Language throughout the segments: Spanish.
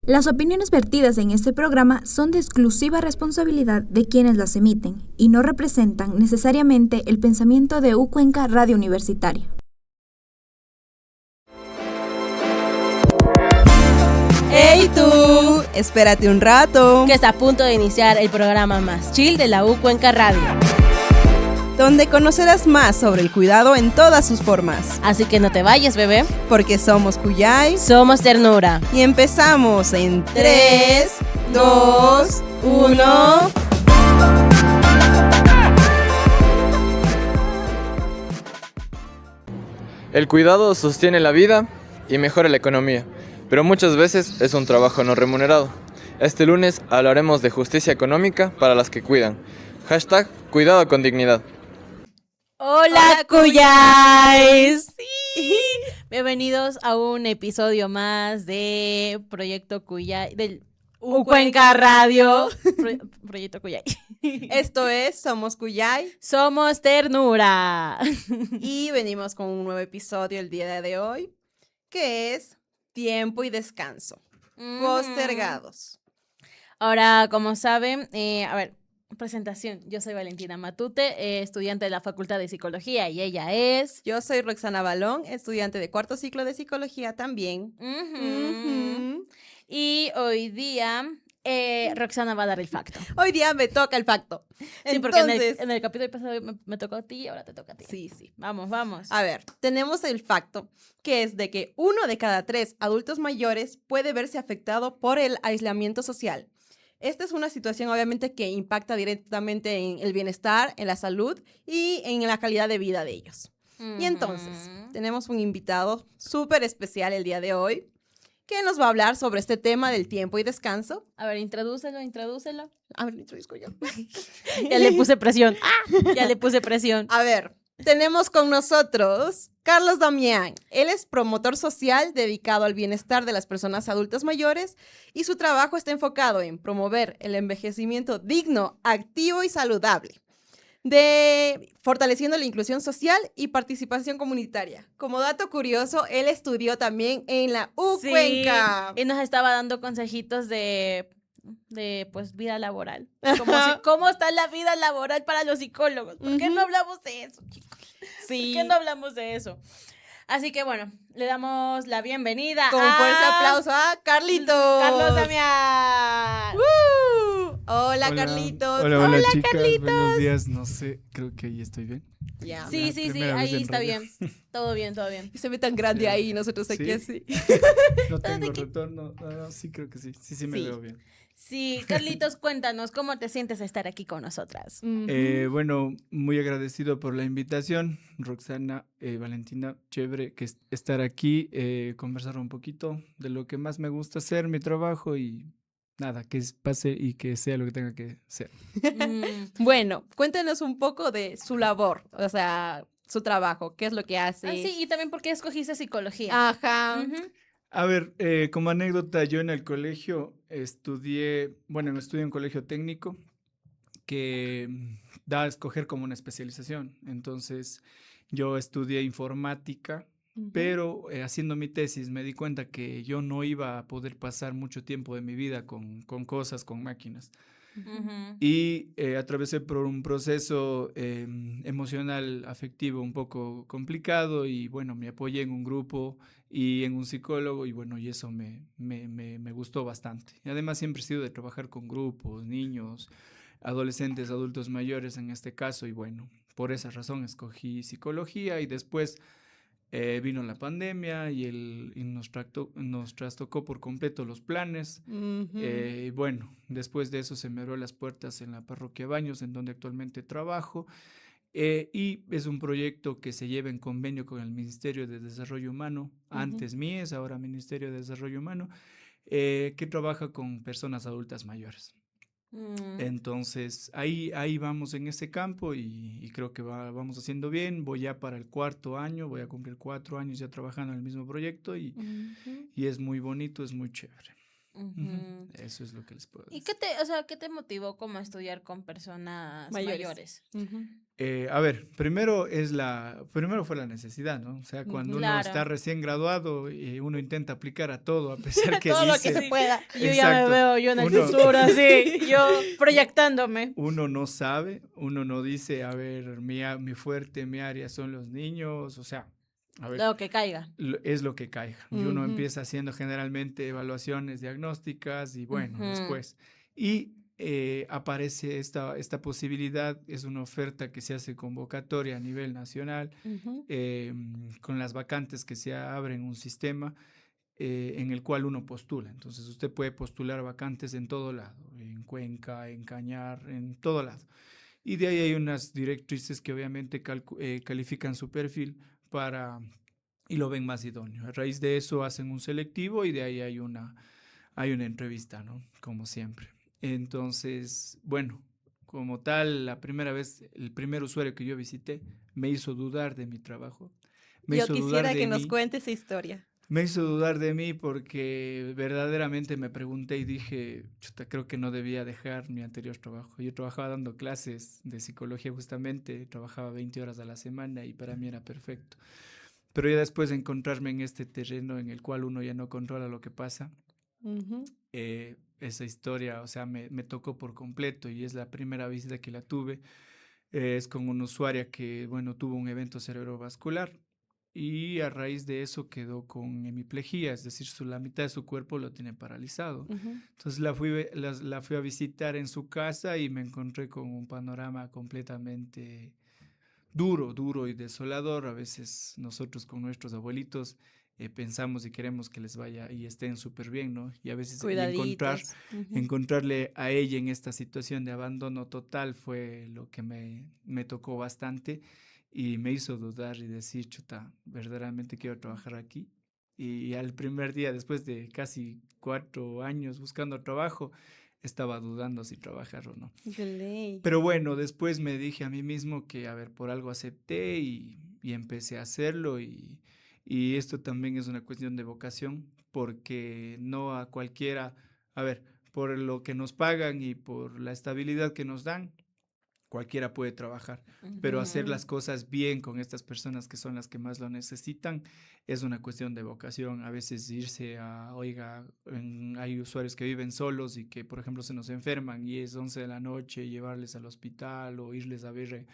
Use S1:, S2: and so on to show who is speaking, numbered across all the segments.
S1: Las opiniones vertidas en este programa son de exclusiva responsabilidad de quienes las emiten y no representan necesariamente el pensamiento de Cuenca Radio Universitaria.
S2: ¡Hey tú! Espérate un rato.
S3: Que está a punto de iniciar el programa más chill de la Cuenca Radio,
S2: donde conocerás más sobre el cuidado en todas sus formas.
S3: Así que no te vayas, bebé.
S2: Porque somos Cuyay.
S3: Somos ternura.
S2: Y empezamos en 3, 2, 1...
S4: El cuidado sostiene la vida y mejora la economía, pero muchas veces es un trabajo no remunerado. Este lunes hablaremos de justicia económica para las que cuidan. Hashtag cuidado con dignidad.
S3: ¡Hola, Cuyáis! Sí. Bienvenidos a un episodio más de Proyecto Cuyay, del Cuenca Radio. Proyecto Cuyay.
S2: Esto es Somos Cuyay.
S3: Somos ternura.
S2: Y venimos con un nuevo episodio el día de hoy, que es tiempo y descanso. Postergados.
S3: Ahora, como saben, presentación. Yo soy Valentina Matute, estudiante de la Facultad de Psicología, y ella es...
S2: Yo soy Roxana Balón, estudiante de cuarto ciclo de Psicología también.
S3: Y hoy día Roxana va a dar el facto.
S2: Hoy día me toca el facto.
S3: Sí, porque en el capítulo pasado me tocó a ti y ahora te toca a ti.
S2: Sí.
S3: Vamos.
S2: A ver, tenemos el facto, que es de que 1 de cada 3 adultos mayores puede verse afectado por el aislamiento social. Esta es una situación obviamente que impacta directamente en el bienestar, en la salud y en la calidad de vida de ellos. Y entonces, tenemos un invitado súper especial el día de hoy, que nos va a hablar sobre este tema del tiempo y descanso.
S3: A ver, introdúcelo.
S2: A ver, introduzco yo.
S3: Ya le puse presión.
S2: A ver, tenemos con nosotros Carlos Damián. Él es promotor social dedicado al bienestar de las personas adultas mayores y su trabajo está enfocado en promover el envejecimiento digno, activo y saludable, fortaleciendo la inclusión social y participación comunitaria. Como dato curioso, él estudió también en la Cuenca.
S3: Y nos estaba dando consejitos de pues vida laboral. ¿Cómo está la vida laboral para los psicólogos? ¿Por qué no hablamos de eso, chicos?
S2: Sí.
S3: ¿Por qué no hablamos de eso? Así que bueno, le damos la bienvenida
S2: con fuerte aplauso a Carlitos.
S3: Carlos Damián.
S2: Hola, Carlitos.
S5: Hola, chicas,
S3: Carlitos.
S5: Buenos días, no sé, creo que ahí estoy bien.
S2: Yeah.
S3: Sí, ahí está bien. Todo bien.
S2: Y se ve tan grande ahí, nosotros aquí así.
S5: No tengo retorno, sí creo que sí me veo bien.
S3: Sí, Carlitos, cuéntanos, ¿cómo te sientes estar aquí con nosotras?
S5: Bueno, muy agradecido por la invitación, Roxana, Valentina, chévere que estar aquí, conversar un poquito de lo que más me gusta hacer, mi trabajo y nada, que pase y que sea lo que tenga que ser.
S2: Bueno, cuéntenos un poco de su labor, o sea, su trabajo, qué es lo que hace.
S3: Sí, y también por qué escogiste psicología.
S2: Ajá.
S5: A ver, como anécdota, yo en el colegio estudié en un colegio técnico que da a escoger como una especialización. Entonces, yo estudié informática, pero haciendo mi tesis me di cuenta que yo no iba a poder pasar mucho tiempo de mi vida con cosas, con máquinas. Y atravesé por un proceso emocional, afectivo un poco complicado y bueno, me apoyé en un grupo y en un psicólogo y bueno, y eso me gustó bastante. Y además siempre he sido de trabajar con grupos, niños, adolescentes, adultos mayores en este caso y bueno, por esa razón escogí psicología y después vino la pandemia y nos trastocó por completo los planes. Y bueno, después de eso se me abrió las puertas en la parroquia Baños, en donde actualmente trabajo. Y es un proyecto que se lleva en convenio con el Ministerio de Desarrollo Humano, antes MIES, ahora Ministerio de Desarrollo Humano, que trabaja con personas adultas mayores. Entonces, ahí vamos en ese campo y creo que vamos haciendo bien. Voy ya para el 4º año, voy a cumplir 4 años ya trabajando en el mismo proyecto y es muy bonito, es muy chévere.
S3: Ujú.
S5: Eso es lo que les puedo
S3: ¿Y
S5: decir.
S3: qué te motivó como a estudiar con personas mayores?
S2: Ujú.
S5: A ver, primero fue la necesidad, ¿no? O sea, cuando
S2: Ujú.
S5: uno está
S3: Claro.
S5: recién graduado, uno intenta aplicar a todo, a pesar que
S3: Todo lo que se
S5: dice,
S3: pueda. Yo ya me
S5: exacto,
S3: veo yo en el
S5: uno,
S3: futuro, así, yo proyectándome.
S5: uno no sabe, uno no dice, a ver, mi fuerte, mi área son los niños, o sea, a ver,
S3: Lo que caiga.
S5: es lo que caiga. Y uno
S2: Ujú.
S5: empieza haciendo generalmente evaluaciones diagnósticas y bueno,
S3: Ujú.
S5: después. Y aparece esta posibilidad, es una oferta que se hace convocatoria a nivel nacional,
S2: Ujú.
S5: con las vacantes que se abren un sistema en el cual uno postula. Entonces usted puede postular vacantes en todo lado, en Cuenca, en Cañar, en todo lado. Y de ahí hay unas directrices que obviamente califican su perfil para y lo ven más idóneo. A raíz de eso hacen un selectivo y de ahí hay una entrevista, ¿no? Como siempre. Entonces, bueno, como tal, la primera vez, el primer usuario que yo visité me hizo dudar de mi trabajo, me
S2: Yo
S5: hizo dudar
S2: quisiera
S5: de
S2: que nos
S5: mí,
S2: cuente esa historia.
S5: me hizo dudar de mí porque verdaderamente me pregunté y dije, chuta, creo que no debía dejar mi anterior trabajo. Yo trabajaba dando clases de psicología justamente, trabajaba 20 horas a la semana y para mí era perfecto. Pero ya después de encontrarme en este terreno en el cual uno ya no controla lo que pasa,
S2: Ujú.
S5: esa historia, o sea, me tocó por completo y es la primera visita que la tuve. Es con una usuaria que, bueno, tuvo un evento cerebrovascular y a raíz de eso quedó con hemiplegia, es decir, la mitad de su cuerpo lo tiene paralizado.
S2: Ujú.
S5: Entonces la fui a visitar en su casa y me encontré con un panorama completamente duro y desolador. A veces nosotros con nuestros abuelitos pensamos y queremos que les vaya y estén súper bien, ¿no? Y a veces
S2: Cuidaditos. Ujú.
S5: encontrarle a ella en esta situación de abandono total fue lo que me tocó bastante y me hizo dudar y decir, chuta, verdaderamente quiero trabajar aquí. Y al primer día, después de casi 4 años buscando trabajo, estaba dudando si trabajar o no.
S2: De ley.
S5: Pero bueno, después me dije a mí mismo que, a ver, por algo acepté y empecé a hacerlo y esto también es una cuestión de vocación, porque no a cualquiera, a ver, por lo que nos pagan y por la estabilidad que nos dan, cualquiera puede trabajar, pero hacer
S3: Ujú.
S5: las cosas bien con estas personas que son las que más lo necesitan es una cuestión de vocación. A veces irse a, oiga, hay usuarios que viven solos y que, por ejemplo, se nos enferman y es 11 de la noche, llevarles al hospital o irles a ver,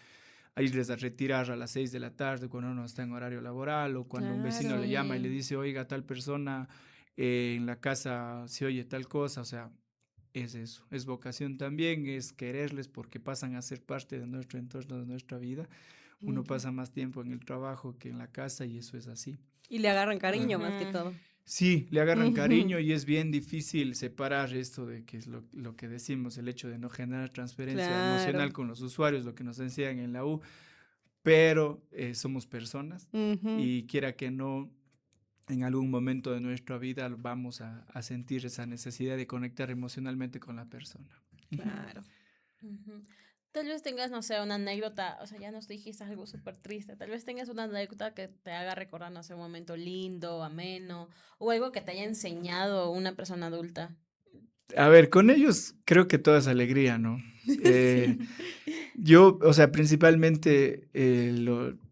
S5: a irles a retirar a las 6 de la tarde cuando uno está en horario laboral o cuando un vecino le
S2: Claro.
S5: llama y le
S3: Sí.
S5: dice, oiga, tal persona en la casa se oye tal cosa, o sea, es eso, es vocación también, es quererles porque pasan a ser parte de nuestro entorno, de nuestra vida. Uno
S2: Ujú.
S5: pasa más tiempo en el trabajo que en la casa y eso es así.
S2: Y le agarran cariño más que
S3: Ujú.
S2: todo.
S5: Sí, le agarran
S2: Ujú.
S5: cariño y es bien difícil separar esto de que es lo que decimos, el hecho de no generar transferencia
S2: Claro.
S5: emocional con los usuarios, lo que nos enseñan en la U, pero somos personas
S2: Ujú.
S5: y quiera que no, en algún momento de nuestra vida vamos a sentir esa necesidad de conectar emocionalmente con la persona. Ujú.
S2: Claro.
S3: Ujú. Tal vez tengas, no sé, una anécdota, o sea, ya nos dijiste algo súper triste, tal vez tengas una anécdota que te haga recordar, no sé, un momento lindo, ameno, o algo que te haya enseñado una persona adulta.
S5: A ver, con ellos creo que toda es alegría, ¿no?
S2: Sí.
S5: Eh, yo, o sea, principalmente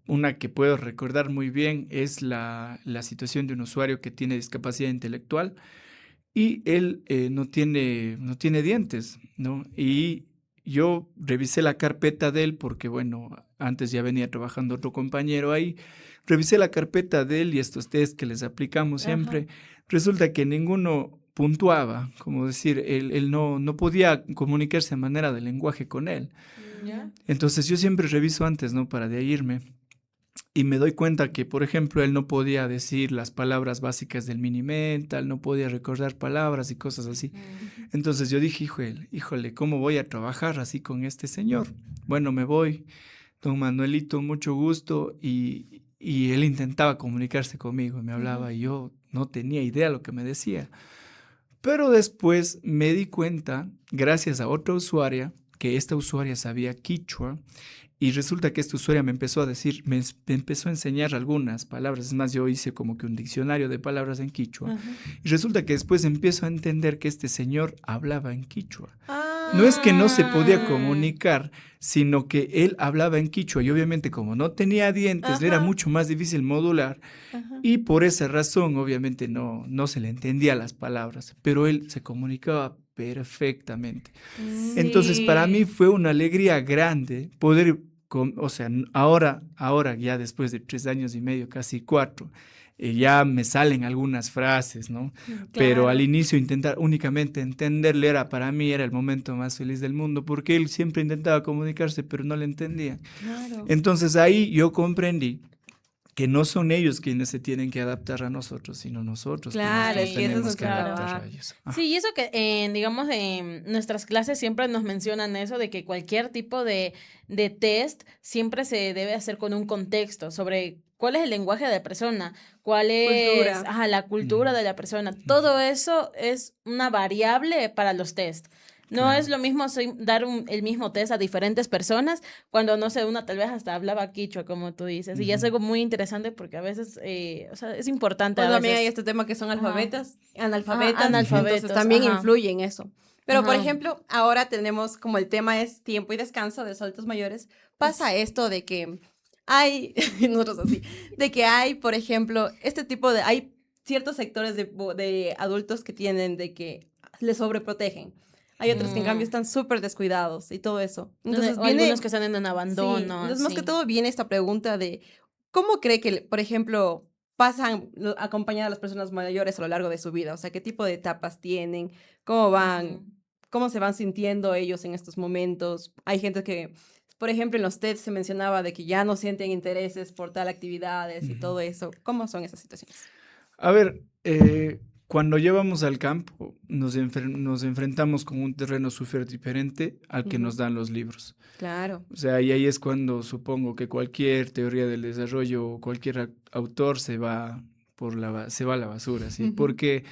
S5: una que puedo recordar muy bien es la situación de un usuario que tiene discapacidad intelectual y él no tiene dientes, ¿no? Y yo revisé la carpeta de él porque, bueno, antes ya venía trabajando otro compañero ahí. Revisé la carpeta de él y estos test que les aplicamos
S3: Ajá.
S5: siempre. Resulta que ninguno puntuaba, como decir, él no podía comunicarse de manera de lenguaje con él.
S3: ¿Ya?
S5: Entonces yo siempre reviso antes, ¿no? Para de ahí irme. Y me doy cuenta que, por ejemplo, él no podía decir las palabras básicas del mini mental, no podía recordar palabras y cosas así.
S3: Ujú.
S5: Entonces yo dije, híjole, ¿cómo voy a trabajar así con este señor? Bueno, me voy, don Manuelito, mucho gusto. Y él intentaba comunicarse conmigo, me
S3: Ujú.
S5: hablaba y yo no tenía idea lo que me decía. Pero después me di cuenta, gracias a otra usuaria, que esta usuaria sabía quichua Y resulta que esta usuaria me empezó a decir, me empezó a enseñar algunas palabras. Es más, yo hice como que un diccionario de palabras en quichua.
S2: Ajá.
S5: Y resulta que después empiezo a entender que este señor hablaba en quichua.
S2: Ah.
S5: No es que no se podía comunicar, sino que él hablaba en quichua y obviamente como no tenía dientes, le era
S2: Ajá.
S5: mucho más difícil modular
S2: Ajá.
S5: y por esa razón obviamente no se le entendía las palabras, pero él se comunicaba perfectamente. Entonces para mí fue una alegría grande poder, o sea, ahora ya después de 3 años y medio, casi 4, ya me salen algunas frases, ¿no? Pero al inicio intentar únicamente entenderle para mí era el momento más feliz del mundo, porque él siempre intentaba comunicarse, pero no le entendía.
S2: Claro.
S5: Entonces ahí yo comprendí que no son ellos quienes se tienen que adaptar a nosotros, sino nosotros
S2: Claro,
S5: quienes
S3: es
S5: nos
S3: que eso
S5: tenemos
S3: es
S5: que
S3: claro.
S5: adaptar a ellos. Ajá.
S3: Sí, y eso que, digamos, en nuestras clases siempre nos mencionan eso de que cualquier tipo de test siempre se debe hacer con un contexto sobre cuál es el lenguaje de la persona, cuál es
S2: Cultura.
S3: la cultura de la persona. Todo eso es una variable para los test. No
S5: Claro.
S3: es lo mismo dar el mismo test a diferentes personas cuando, no sé, una tal vez hasta hablaba quichua, como tú dices. Y es algo muy interesante porque a veces, o sea, es importante
S2: Pues
S3: a
S2: también hay
S3: veces.
S2: este tema que son
S3: Ajá.
S2: analfabetas,
S3: Analfabetos,
S2: entonces también
S3: ajá.
S2: influye en eso. Pero, por
S3: Ajá.
S2: ejemplo, ahora tenemos, como el tema es tiempo y descanso de los adultos mayores, pasa esto de que hay, nosotros así, de que hay, por ejemplo, hay ciertos sectores de adultos que tienen de que les sobreprotegen. Hay otros que en cambio están súper descuidados y todo eso. Entonces
S3: O
S2: viene...
S3: algunos que están en un
S2: Sí,
S3: abandono.
S2: entonces más que
S3: así.
S2: todo viene esta pregunta de ¿cómo cree que, por ejemplo, pasan acompañar a las personas mayores a lo largo de su vida? O sea, ¿qué tipo de etapas tienen? ¿Cómo van?
S3: Ujú.
S2: ¿Cómo se van sintiendo ellos en estos momentos? Hay gente que, por ejemplo, en los TED se mencionaba de que ya no sienten intereses por tal actividades y
S5: Ujú.
S2: todo eso. ¿Cómo son esas situaciones?
S5: A ver, cuando llevamos al campo, nos enfrentamos con un terreno súper diferente al que nos dan los libros.
S2: Claro.
S5: O sea, y ahí es cuando supongo que cualquier teoría del desarrollo o cualquier autor se va a la basura, ¿sí?
S2: Ujú.
S5: Porque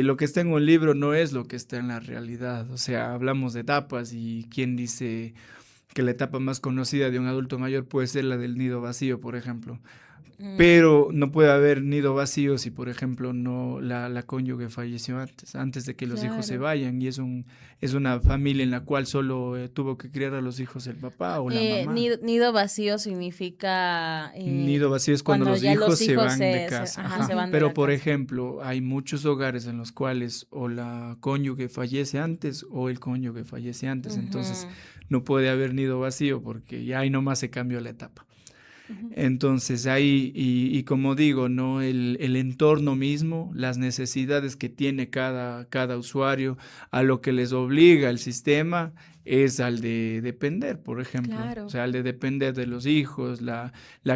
S5: lo que está en un libro no es lo que está en la realidad. O sea, hablamos de etapas y quién dice que la etapa más conocida de un adulto mayor puede ser la del nido vacío, por ejemplo. Pero no puede haber nido vacío si, por ejemplo, no la cónyuge falleció antes de que los hijos se
S2: Claro.
S5: vayan, y es una familia en la cual solo tuvo que criar a los hijos el papá o la mamá.
S3: Nido vacío significa
S5: Nido vacío es cuando los
S3: ya
S5: hijos se van de casa.
S3: ajá,
S5: Ajá.
S3: se van de
S5: Pero,
S3: la
S5: por
S3: casa.
S5: ejemplo, hay muchos hogares en los cuales o la cónyuge fallece antes o el cónyuge fallece antes. Entonces,
S3: Ujú.
S5: no puede haber nido vacío porque ya ahí nomás se cambió la etapa.
S2: Ujú.
S5: Entonces ahí, y como digo, ¿no? El entorno mismo, las necesidades que tiene cada usuario, a lo que les obliga el sistema es al de depender, por ejemplo.
S2: Claro.
S5: O sea, al de depender de los hijos, la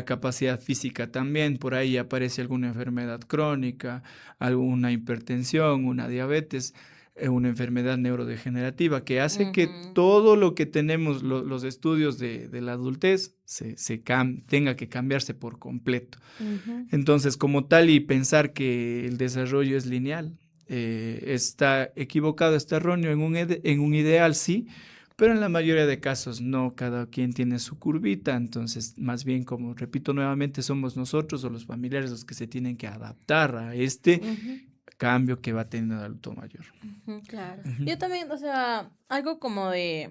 S5: capacidad física también, por ahí aparece alguna enfermedad crónica, alguna hipertensión, una diabetes, una enfermedad neurodegenerativa que hace que
S3: Ujú.
S5: todo lo que tenemos, los estudios de la adultez, tenga que cambiarse por completo.
S2: Ujú.
S5: Entonces, como tal, y pensar que el desarrollo es lineal, está equivocado, está erróneo en un ideal, sí, pero en la mayoría de casos no, cada quien tiene su curvita. Entonces, más bien, como repito nuevamente, somos nosotros o los familiares los que se tienen que adaptar a este
S2: Ujú.
S5: cambio que va a tener el adulto mayor.
S3: Ujú.
S2: Claro.
S5: Ujú.
S3: Yo también, o sea, algo como de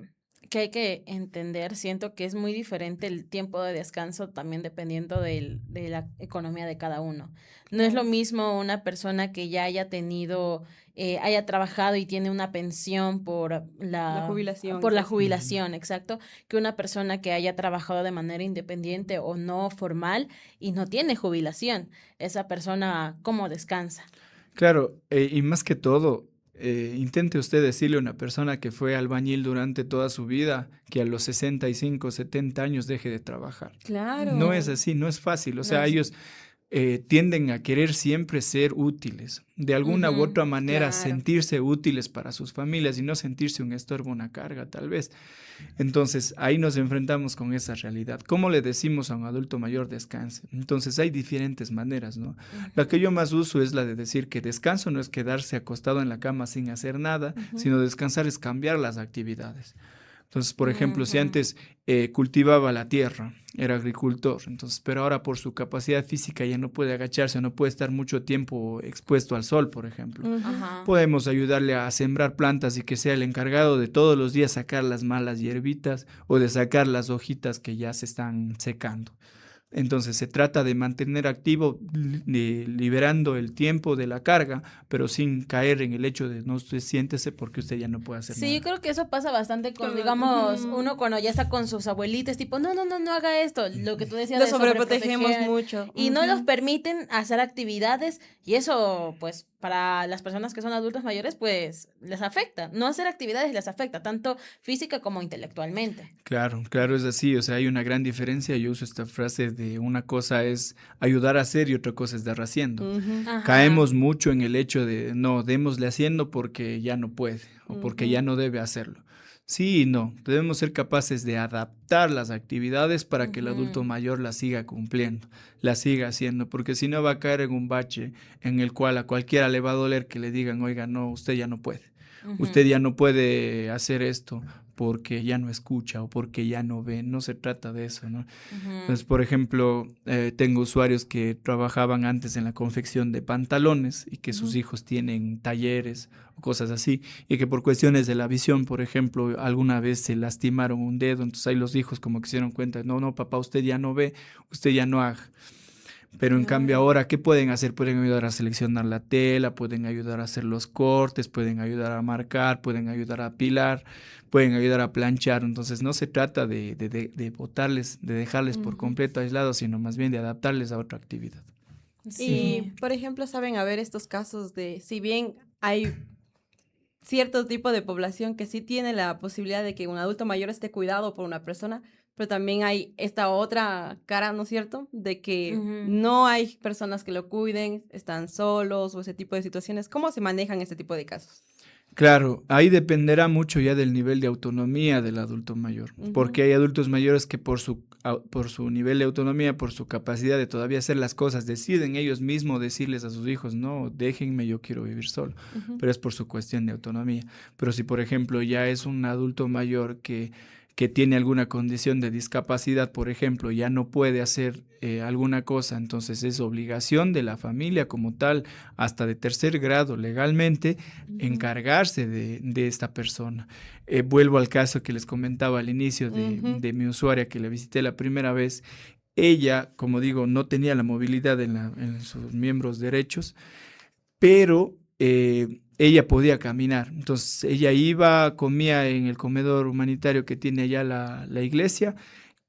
S3: que hay que entender, siento que es muy diferente el tiempo de descanso también dependiendo de la economía de cada uno. No es lo mismo una persona que ya haya tenido, haya trabajado y tiene una pensión por
S2: La jubilación y
S3: por la
S2: todo eso.
S3: jubilación, exacto, que una persona que haya trabajado de manera independiente o no formal y no tiene jubilación. Esa persona, ¿cómo descansa?
S5: Claro, y más que todo, intente usted decirle a una persona que fue albañil durante toda su vida que a los 65, 70 años deje de trabajar.
S2: Claro.
S5: No es así, no es fácil. O sea,
S3: No, sí.
S5: ellos tienden a querer siempre ser útiles, de alguna u
S3: Ujú,
S5: otra manera
S2: claro.
S5: sentirse útiles para sus familias y no sentirse un estorbo, una carga, tal vez. Entonces, ahí nos enfrentamos con esa realidad. ¿Cómo le decimos a un adulto mayor descanse? Entonces, hay diferentes maneras, ¿no? La que yo más uso es la de decir que descanso no es quedarse acostado en la cama sin hacer nada,
S2: Ujú.
S5: sino descansar es cambiar las actividades. Entonces, por ejemplo, si antes cultivaba la tierra, era agricultor, entonces, pero ahora por su capacidad física ya no puede agacharse, no puede estar mucho tiempo expuesto al sol, por ejemplo.
S3: Ajá.
S5: Podemos ayudarle a sembrar plantas y que sea el encargado de todos los días sacar las malas hierbitas o de sacar las hojitas que ya se están secando. Entonces se trata de mantener activo, liberando el tiempo de la carga, pero sin caer en el hecho de no usted siéntese porque usted ya no puede hacer
S3: Sí,
S5: nada.
S3: yo creo que eso pasa bastante con,
S2: Con-
S3: digamos,
S2: ujú.
S3: uno cuando ya está con sus abuelitos, tipo, no haga esto, lo que tú decías
S2: Lo
S3: de
S2: sobreprotegemos
S3: sobreproteger,
S2: mucho.
S3: y no los
S2: Ujú.
S3: permiten hacer actividades, y eso, pues, para las personas que son adultos mayores, pues, les afecta. No hacer actividades les afecta, tanto física como intelectualmente.
S5: Claro, claro, es así, o sea, hay una gran diferencia. Yo uso esta frase de una cosa es ayudar a hacer y otra cosa es dar haciendo.
S2: Ujú.
S3: Ajá.
S5: Caemos mucho en el hecho de no, démosle haciendo porque ya no puede o porque ya
S2: Ujú.
S5: no debe hacerlo. Sí y no, debemos ser capaces de adaptar las actividades para que el adulto
S3: Ujú.
S5: mayor las siga cumpliendo, las siga haciendo, porque si no va a caer en un bache en el cual a cualquiera le va a doler que le digan, oiga, no, usted ya no puede. Usted
S3: Ujú.
S5: ya no puede hacer esto porque ya no escucha o porque ya no ve. No se trata de eso, ¿no?
S3: Ujú.
S5: Entonces, por ejemplo, tengo usuarios que trabajaban antes en la confección de pantalones y que sus
S2: Ujú.
S5: hijos tienen talleres o cosas así, y que por cuestiones de la visión, por ejemplo, alguna vez se lastimaron un dedo, entonces ahí los hijos como que se dieron cuenta, no, papá, usted ya no ve, usted ya no haga. Pero en cambio
S3: Claro.
S5: ahora, ¿qué pueden hacer? Pueden ayudar a seleccionar la tela, pueden ayudar a hacer los cortes, pueden ayudar a marcar, pueden ayudar a apilar, pueden ayudar a planchar. Entonces no se trata de botarles, de dejarles por
S3: Ujú.
S5: completo aislados, sino más bien de adaptarles a otra actividad.
S2: Y,
S3: Sí.
S2: por ejemplo, saben haber estos casos de, si bien hay cierto tipo de población que sí tiene la posibilidad de que un adulto mayor esté cuidado por una persona, pero también hay esta otra cara, ¿no es cierto? De que
S3: Ujú.
S2: no hay personas que lo cuiden, están solos o ese tipo de situaciones. ¿Cómo se manejan este tipo de casos?
S5: Claro, ahí dependerá mucho ya del nivel de autonomía del adulto mayor, porque
S2: Ujú.
S5: hay adultos mayores que por su nivel de autonomía, por su capacidad de todavía hacer las cosas, deciden ellos mismos decirles a sus hijos, no, déjenme, yo quiero vivir solo,
S2: Ujú.
S5: pero es por su cuestión de autonomía. Pero si, por ejemplo, ya es un adulto mayor que tiene alguna condición de discapacidad, por ejemplo, ya no puede hacer alguna cosa, entonces es obligación de la familia como tal, hasta de tercer grado legalmente,
S2: Ujú.
S5: encargarse de esta persona. Vuelvo al caso que les comentaba al inicio
S2: Ujú.
S5: de mi usuaria que la visité la primera vez. Ella, como digo, no tenía la movilidad en sus miembros derechos, pero ella podía caminar. Entonces ella iba, comía en el comedor humanitario que tiene allá la iglesia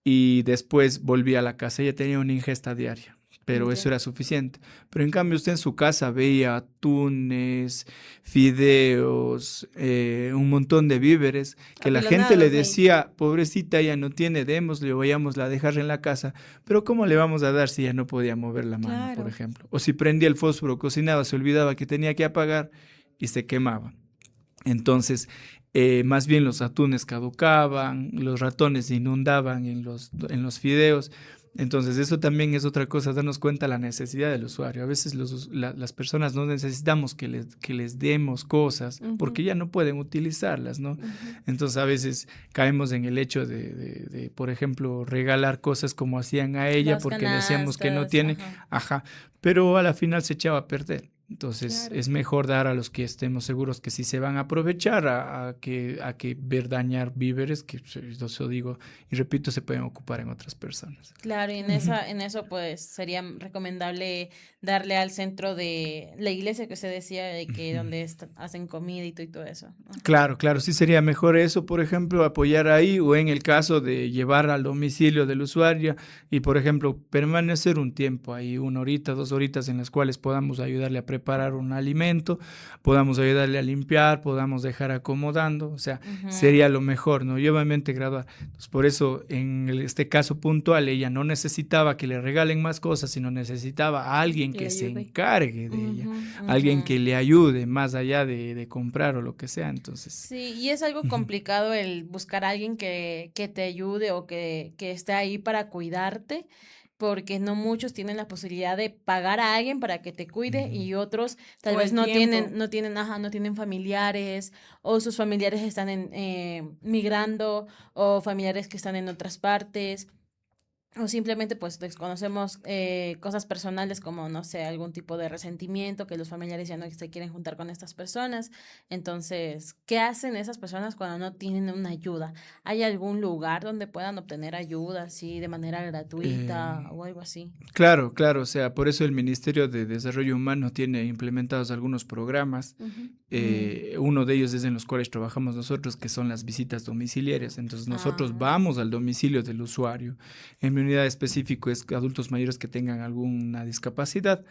S5: y después volvía a la casa. Ella tenía una ingesta diaria, pero eso
S2: Ya.
S5: era suficiente. Pero en cambio usted en su casa veía atunes, fideos, un montón de víveres que la gente le
S2: Apilonados ahí.
S5: decía, pobrecita, ella no tiene, démosle o vayámosla a dejar en la casa. Pero ¿cómo le vamos a dar si ella no podía mover la mano, por
S2: Claro.
S5: ejemplo? O si prendía el fósforo, cocinaba, se olvidaba que tenía que apagar y se quemaba. Entonces, más bien los atunes caducaban, los ratones se inundaban en los fideos. Entonces, eso también es otra cosa, darnos cuenta de la necesidad del usuario. A veces las personas no necesitamos que les demos cosas
S2: Ujú.
S5: porque ya no pueden utilizarlas, ¿no?
S2: Ujú.
S5: Entonces, a veces caemos en el hecho por ejemplo, regalar cosas como hacían a ella
S3: Las
S5: porque decíamos que no
S3: canastas,
S5: tiene,
S3: ajá.
S5: ajá, pero a la final se echaba a perder. Entonces
S2: Claro.
S5: es mejor dar a los que estemos seguros que sí se van a aprovechar a que ver dañar víveres que, eso digo y repito, se pueden ocupar en otras personas.
S3: Claro, y
S5: Ujú.
S3: en eso pues sería recomendable darle al centro de la iglesia que usted decía de que
S5: Ujú.
S3: donde hacen comida y todo eso. Ajá.
S5: Claro, claro, sí sería mejor eso, por ejemplo, apoyar ahí o en el caso de llevar al domicilio del usuario y, por ejemplo, permanecer un tiempo ahí, 1 horita, 2 horitas en las cuales podamos ayudarle a preparar un alimento, podamos ayudarle a limpiar, podamos dejar acomodando, o sea,
S3: Ujú.
S5: sería lo mejor, ¿no? Y obviamente graduar. Entonces, por eso, este caso puntual, ella no necesitaba que le regalen más cosas, sino necesitaba a alguien
S2: Que le
S5: que se
S2: ayude.
S5: encargue de ella,
S2: Ujú.
S5: alguien
S3: Ujú.
S5: que le ayude más allá de comprar o lo que sea. Entonces,
S3: Sí, y es algo
S5: ujú,
S3: complicado el buscar a alguien que te ayude o que esté ahí para cuidarte, porque no muchos tienen la posibilidad de pagar a alguien para que te cuide y otros tal
S2: O
S3: vez
S2: el
S3: no
S2: tiempo.
S3: no tienen familiares o sus familiares están migrando o familiares que están en otras partes. O simplemente pues desconocemos cosas personales como, no sé, algún tipo de resentimiento, que los familiares ya no se quieren juntar con estas personas. Entonces, ¿qué hacen esas personas cuando no tienen una ayuda? ¿Hay algún lugar donde puedan obtener ayuda así de manera gratuita
S5: Eh,
S3: o algo así?
S5: Claro, claro, o sea, por eso el Ministerio de Desarrollo Humano tiene implementados algunos programas.
S3: Ujú.
S5: Uno de ellos es en los cuales trabajamos nosotros, que son las visitas domiciliarias. Entonces nosotros
S3: Ah,
S5: vamos al domicilio del usuario. En mi unidad específico es adultos mayores que tengan alguna discapacidad.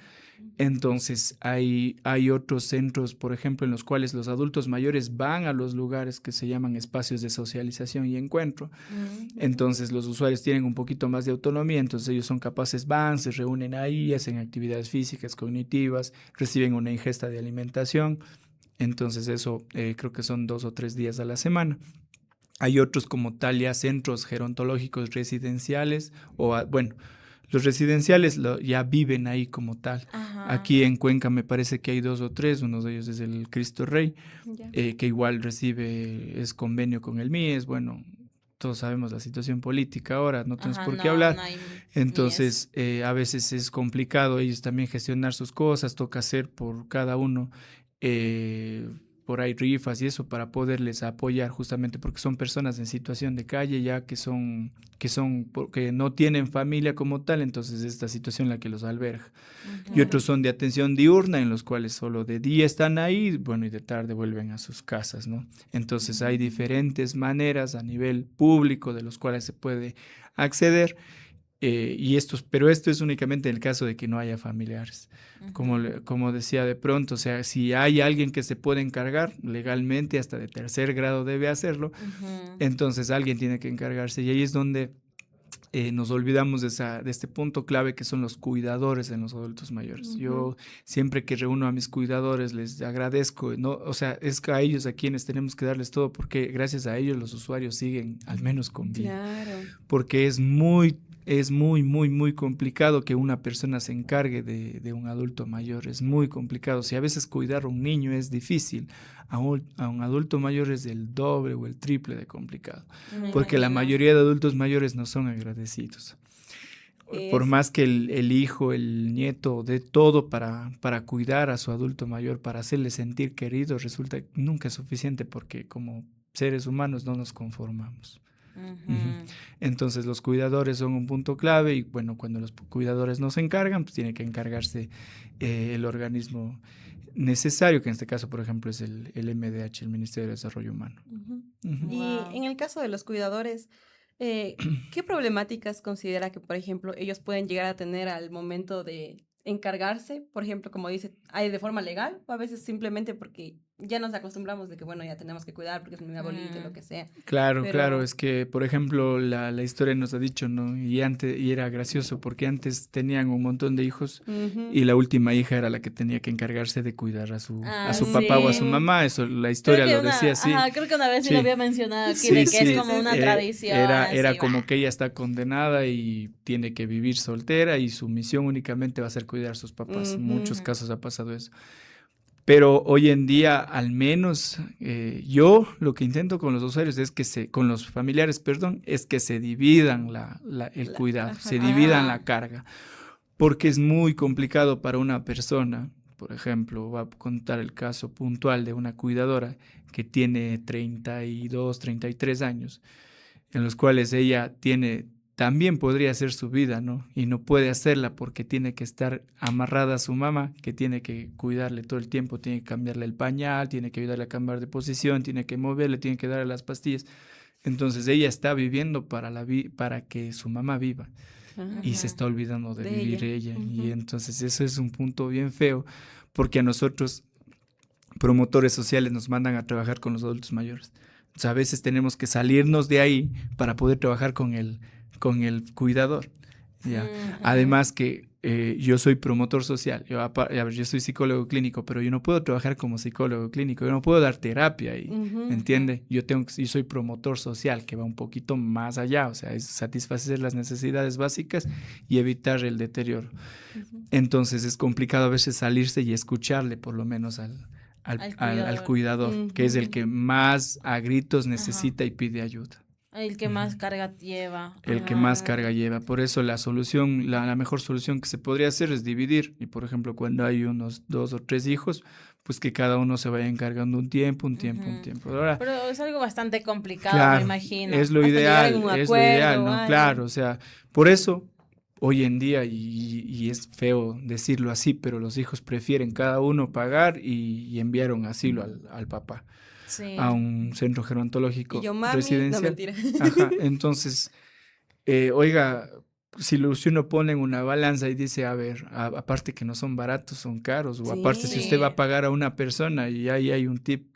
S5: Entonces hay otros centros, por ejemplo, en los cuales los adultos mayores van a los lugares que se llaman espacios de socialización y encuentro. Entonces los usuarios tienen un poquito más de autonomía, entonces ellos son capaces, van, se reúnen ahí, hacen actividades físicas, cognitivas, reciben una ingesta de alimentación. Entonces eso creo que son 2 o 3 días a la semana. Hay otros como tal ya centros gerontológicos residenciales bueno, los residenciales ya viven ahí como tal.
S3: ajá,
S5: Aquí en Cuenca me parece que hay 2 o 3, uno de ellos es el Cristo Rey,
S2: Ya.
S5: que igual es convenio con el MIES. Bueno, todos sabemos la situación política ahora, no tenemos
S3: ajá,
S5: por qué
S3: no,
S5: hablar.
S3: no hay mies.
S5: Entonces, a veces es complicado ellos también gestionar sus cosas, toca hacer por cada uno por ahí rifas y eso para poderles apoyar justamente porque son personas en situación de calle ya porque no tienen familia como tal, entonces es esta situación la que los alberga. Y
S3: Ujú.
S5: otros son de atención diurna en los cuales solo de día están ahí, bueno, y de tarde vuelven a sus casas, ¿no? Entonces hay diferentes maneras a nivel público de los cuales se puede acceder. Pero esto es únicamente en el caso de que no haya familiares.
S3: Ujú.
S5: Como decía de pronto, o sea, si hay alguien que se puede encargar legalmente, hasta de tercer grado debe hacerlo,
S3: Ujú.
S5: entonces alguien tiene que encargarse. Y ahí es donde nos olvidamos de este punto clave que son los cuidadores en los adultos mayores.
S2: Ujú.
S5: Yo siempre que reúno a mis cuidadores les agradezco, ¿no? O sea, es a ellos a quienes tenemos que darles todo porque gracias a ellos los usuarios siguen al menos con vida,
S2: Claro.
S5: porque es muy complicado que una persona se encargue de un adulto mayor, es muy complicado. Si a veces cuidar a un niño es difícil, a un adulto mayor es el doble o el triple de complicado,
S3: Me
S5: porque la
S3: imagino.
S5: mayoría de adultos mayores no son agradecidos. Por
S2: Es,
S5: más que el hijo, el nieto dé todo para cuidar a su adulto mayor, para hacerle sentir querido, resulta que nunca es suficiente porque como seres humanos no nos conformamos. Ujú.
S3: Ujú.
S5: Entonces los cuidadores son un punto clave y bueno, cuando los cuidadores no se encargan, pues tiene que encargarse el organismo necesario, que en este caso, por ejemplo, es el MDH, el Ministerio de Desarrollo Humano.
S2: ujú.
S5: Ujú.
S2: Y
S3: Wow.
S2: en el caso de los cuidadores, ¿qué problemáticas considera que, por ejemplo, ellos pueden llegar a tener al momento de encargarse? Por ejemplo, como dice, ¿hay de forma legal o a veces simplemente porque ya nos acostumbramos de que, bueno, ya tenemos que cuidar porque es mi abuelito, lo que sea?
S5: Claro, claro,
S2: Pero,
S5: es que, por ejemplo, la historia nos ha dicho, ¿no? Y era gracioso porque antes tenían un montón de hijos
S2: ujú.
S5: y la última hija era la que tenía que encargarse de cuidar a
S3: Ah,
S5: su papá o a su
S3: sí.
S5: mamá, eso la historia lo decía así.
S3: Creo que una vez sí lo
S5: Sí,
S3: había mencionado aquí,
S5: sí,
S3: de que es
S5: sí,
S3: como
S2: Sí,
S3: una
S2: sí.
S3: tradición,
S5: era
S3: así, va.
S5: como que ella está condenada y tiene que vivir soltera y su misión únicamente va a ser cuidar a sus papás. En
S2: Ujú.
S5: muchos casos ha pasado eso. Pero hoy en día, al menos yo lo que intento con los usuarios con los familiares, perdón, es que se dividan el cuidado,
S2: Ajá,
S5: se
S2: claro.
S5: dividan la
S3: Ajá.
S5: carga, porque es muy complicado para una persona. Por ejemplo, voy a contar el caso puntual de una cuidadora que tiene 32, 33 años en los cuales ella también podría hacer su vida, ¿no? Y no puede hacerla porque tiene que estar amarrada a su mamá, que tiene que cuidarle todo el tiempo, tiene que cambiarle el pañal, tiene que ayudarle a cambiar de posición, tiene que moverle, tiene que darle las pastillas. Entonces ella está viviendo para que su mamá viva
S2: Ajá.
S5: y se
S3: Ujú.
S5: está olvidando de
S2: De
S5: vivir
S2: ella.
S5: ella. Y
S2: Ujú.
S5: entonces eso es un punto bien feo porque a nosotros promotores sociales nos mandan a trabajar con los adultos mayores. O sea, a veces tenemos que salirnos de ahí para poder trabajar con el cuidador. ¿Ya?
S3: Ujú.
S5: Además que yo soy promotor social, yo soy psicólogo clínico, pero yo no puedo trabajar como psicólogo clínico, yo no puedo dar terapia, ¿me entiende? Yo soy promotor social, que va un poquito más allá, o sea, es satisfacer las necesidades básicas y evitar el deterioro. Entonces es complicado a veces salirse y escucharle por lo menos al cuidador, que es el que más a gritos necesita y pide ayuda.
S3: El que más carga lleva.
S5: El que más carga lleva. Por eso la solución, la mejor solución que se podría hacer es dividir. Y por ejemplo, cuando hay unos 2 o 3 hijos, pues que cada uno se vaya encargando un tiempo. Ahora,
S3: pero es algo bastante complicado,
S5: claro,
S3: me imagino.
S5: es lo
S2: Hasta
S5: ideal,
S2: llegar a un
S5: es lo
S2: acuerdo,
S5: ideal, ¿no?
S2: algo.
S5: Claro, o sea, por eso hoy en día, y es feo decirlo así, pero los hijos prefieren cada uno pagar y enviar un asilo al papá.
S3: Sí.
S5: A un centro gerontológico
S2: Y yo, mami,
S5: residencial.
S2: no, mentira.
S5: Ajá, entonces, oiga, si uno pone en una balanza y dice, a ver, aparte que no son baratos, son caros, o aparte si usted va a pagar a una persona, y ahí hay un tip,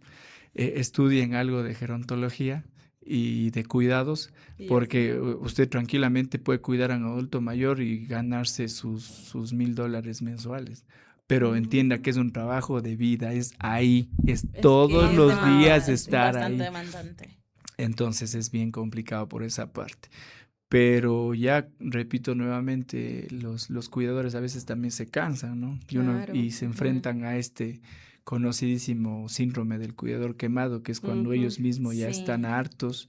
S5: estudien algo de gerontología y de cuidados, porque usted tranquilamente puede cuidar a un adulto mayor y ganarse sus $1,000 mensuales. Pero entienda que es un trabajo de vida, es ahí, es todos los días estar ahí.
S3: Demandante.
S5: Entonces es bien complicado por esa parte. Pero ya, repito nuevamente, los cuidadores a veces también se cansan, ¿no? Y se enfrentan a este conocidísimo síndrome del cuidador quemado, que es cuando ellos mismos ya están hartos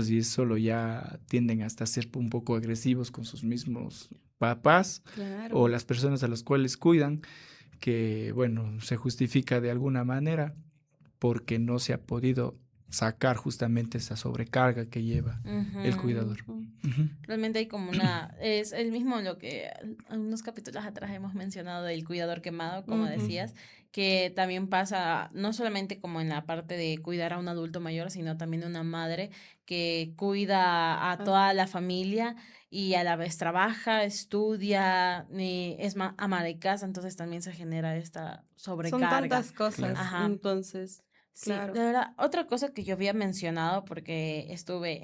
S5: y solo ya tienden hasta ser un poco agresivos con sus mismos papás o las personas a las cuales cuidan, que bueno, se justifica de alguna manera porque no se ha podido sacar justamente esa sobrecarga que lleva el cuidador.
S3: Realmente hay como es el mismo lo que unos capítulos atrás hemos mencionado del cuidador quemado, como decías, que también pasa no solamente como en la parte de cuidar a un adulto mayor, sino también una madre que cuida a toda la familia y a la vez trabaja, estudia, es ama de casa, entonces también se genera esta sobrecarga.
S2: Son tantas cosas,
S3: Ajá.
S2: entonces...
S3: Sí,
S2: claro.
S3: de verdad, otra cosa que yo había mencionado porque estuve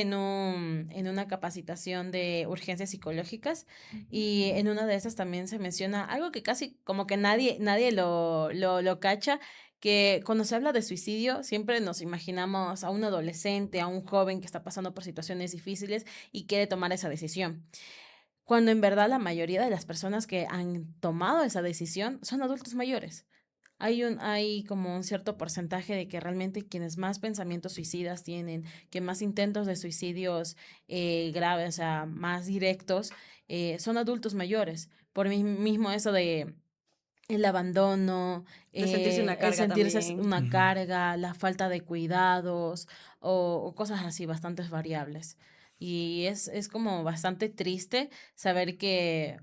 S3: en una capacitación de urgencias psicológicas y en una de esas también se menciona algo que casi como que nadie lo cacha, que cuando se habla de suicidio siempre nos imaginamos a un adolescente, a un joven que está pasando por situaciones difíciles y quiere tomar esa decisión. Cuando en verdad la mayoría de las personas que han tomado esa decisión son adultos mayores. Hay como un cierto porcentaje de que realmente quienes más pensamientos suicidas tienen, que más intentos de suicidios graves, o sea, más directos, son adultos mayores. Por mismo eso de el abandono,
S2: De sentirse una carga también.
S3: una carga, la falta de cuidados o cosas así, bastantes variables. Y es como bastante triste saber que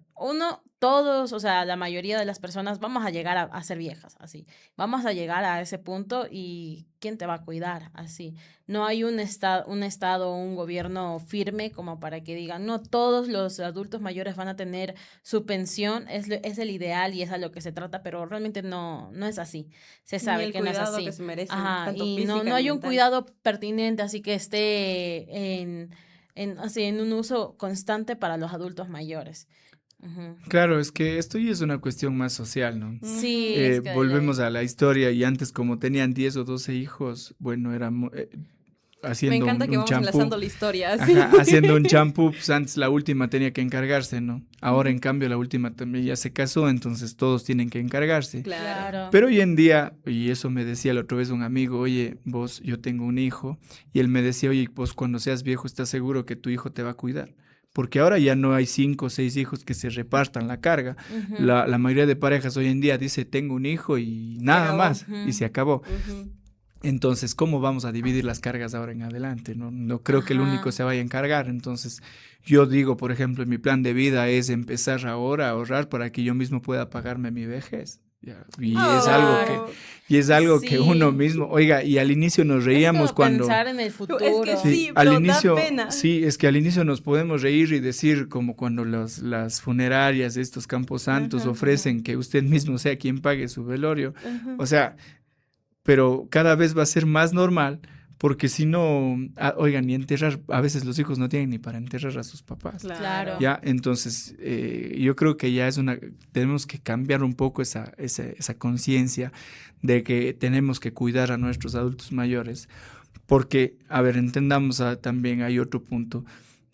S3: todos, o sea, la mayoría de las personas vamos a llegar a ser viejas, así. Vamos a llegar a ese punto y ¿quién te va a cuidar? Así. No hay un estado, un gobierno firme como para que digan, no, todos los adultos mayores van a tener su pensión, es el ideal y es a lo que se trata, pero realmente no es así. Se sabe que no es así.
S2: Que se merecen,
S3: Ajá,
S2: tanto
S3: y
S2: física
S3: no hay un
S2: mental.
S3: cuidado pertinente, así que esté en un uso constante para los adultos mayores.
S5: Claro, es que esto ya es una cuestión más social, ¿no?
S3: Sí, es que
S5: Volvemos a la historia y antes como tenían 10 o 12 hijos, bueno, era haciendo
S2: Me encanta que
S5: un
S2: vamos
S5: champú.
S2: enlazando la historia.
S5: Ajá, haciendo un champú, pues antes la última tenía que encargarse, ¿no? Ahora en cambio la última también ya se casó, entonces todos tienen que encargarse.
S2: Claro.
S5: Pero hoy en día, y eso me decía la otra vez un amigo, oye, vos, yo tengo un hijo, y él me decía, oye, vos cuando seas viejo, ¿estás seguro que tu hijo te va a cuidar? Porque ahora ya no hay 5 o 6 hijos que se repartan la carga. La mayoría de parejas hoy en día dice, tengo un hijo y nada más, y se acabó. Entonces, ¿cómo vamos a dividir las cargas ahora en adelante? No creo que el único se vaya a encargar. Entonces, yo digo, por ejemplo, mi plan de vida es empezar ahora a ahorrar para que yo mismo pueda pagarme mi vejez. Y es algo que uno mismo, oiga, y al inicio nos reíamos cuando
S3: pensar en el futuro.
S2: Es que sí,
S5: al
S2: pero
S5: inicio,
S2: da pena.
S5: sí, es que al inicio nos podemos reír y decir como cuando las funerarias de estos camposantos ofrecen que usted mismo sea quien pague su velorio. O sea, pero cada vez va a ser más normal porque si no, oigan, y enterrar, a veces los hijos no tienen ni para enterrar a sus papás.
S3: Claro.
S5: Ya, entonces yo creo que ya tenemos que cambiar un poco esa conciencia de que tenemos que cuidar a nuestros adultos mayores, porque, a ver, entendamos también hay otro punto.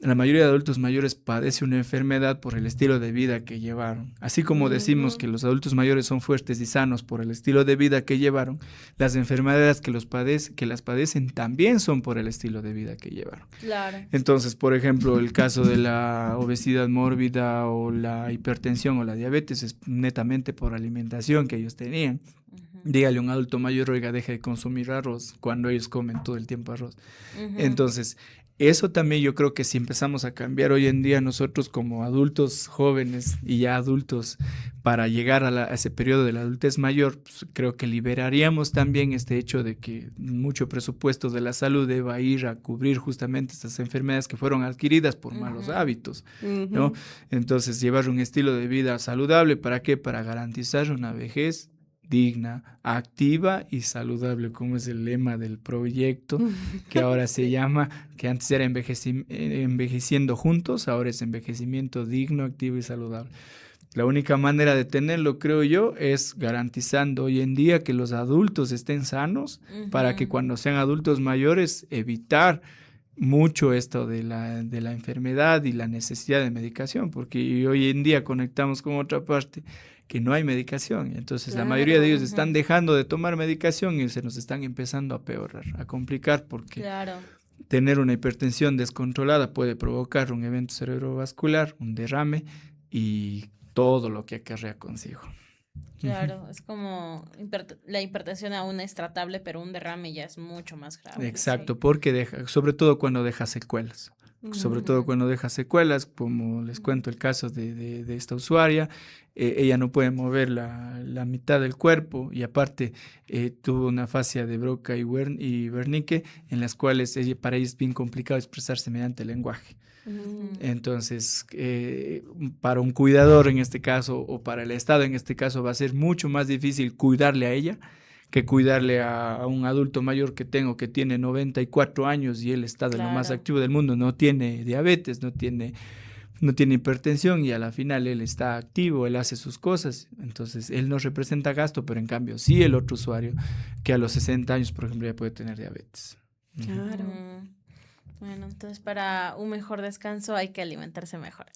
S5: La mayoría de adultos mayores padece una enfermedad por el estilo de vida que llevaron. Así como decimos que los adultos mayores son fuertes y sanos por el estilo de vida que llevaron, las enfermedades que las padecen también son por el estilo de vida que llevaron.
S3: Claro.
S5: Entonces, por ejemplo, el caso de la obesidad mórbida o la hipertensión o la diabetes es netamente por alimentación que ellos tenían. Dígale a un adulto mayor, oiga, deje de consumir arroz cuando ellos comen todo el tiempo arroz. Entonces, eso también yo creo que si empezamos a cambiar hoy en día nosotros como adultos jóvenes y ya adultos para llegar a ese periodo de la adultez mayor, pues creo que liberaríamos también este hecho de que mucho presupuesto de la salud deba ir a cubrir justamente estas enfermedades que fueron adquiridas por malos hábitos, ¿no? Entonces, llevar un estilo de vida saludable, ¿para qué? Para garantizar una vejez digna, activa y saludable, como es el lema del proyecto, que ahora se llama, que antes era envejeciendo juntos, ahora es envejecimiento digno, activo y saludable. La única manera de tenerlo, creo yo, es garantizando hoy en día que los adultos estén sanos para que cuando sean adultos mayores evitar mucho esto de la enfermedad y la necesidad de medicación, porque hoy en día conectamos con otra parte que no hay medicación, entonces la mayoría de ellos están dejando de tomar medicación y se nos están empezando a peorar, a complicar, porque tener una hipertensión descontrolada puede provocar un evento cerebrovascular, un derrame y todo lo que acarrea consigo.
S3: Claro, es como la hipertensión aún es tratable, pero un derrame ya es mucho más grave.
S5: Exacto, porque sobre todo cuando deja secuelas. Sobre todo cuando deja secuelas, como les cuento el caso de esta usuaria, ella no puede mover la mitad del cuerpo y aparte tuvo una fascia de Broca y Wernicke en las cuales para ella es bien complicado expresarse mediante el lenguaje. Entonces, para un cuidador en este caso o para el Estado en este caso va a ser mucho más difícil cuidarle a ella que cuidarle a un adulto mayor que tiene 94 años y él está de lo más activo del mundo, no tiene diabetes, no tiene hipertensión y a la final él está activo, él hace sus cosas, entonces él no representa gasto, pero en cambio sí el otro usuario que a los 60 años, por ejemplo, ya puede tener diabetes.
S3: Claro. Bueno, entonces para un mejor descanso hay que alimentarse mejor.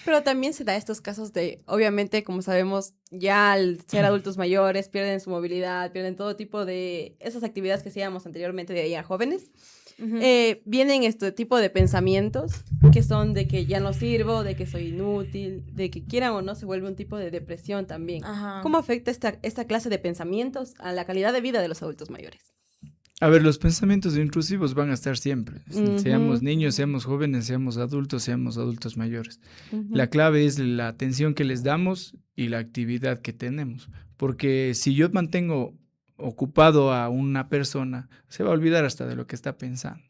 S2: Pero también se da estos casos de, obviamente, como sabemos, ya al ser adultos mayores pierden su movilidad, pierden todo tipo de esas actividades que hacíamos anteriormente de ya jóvenes. Vienen este tipo de pensamientos que son de que ya no sirvo, de que soy inútil, de que quieran o no se vuelve un tipo de depresión también. ¿Cómo afecta esta clase de pensamientos a la calidad de vida de los adultos mayores?
S5: A ver, los pensamientos intrusivos van a estar siempre, seamos niños, seamos jóvenes, seamos adultos mayores. La clave es la atención que les damos y la actividad que tenemos, porque si yo mantengo ocupado a una persona, se va a olvidar hasta de lo que está pensando.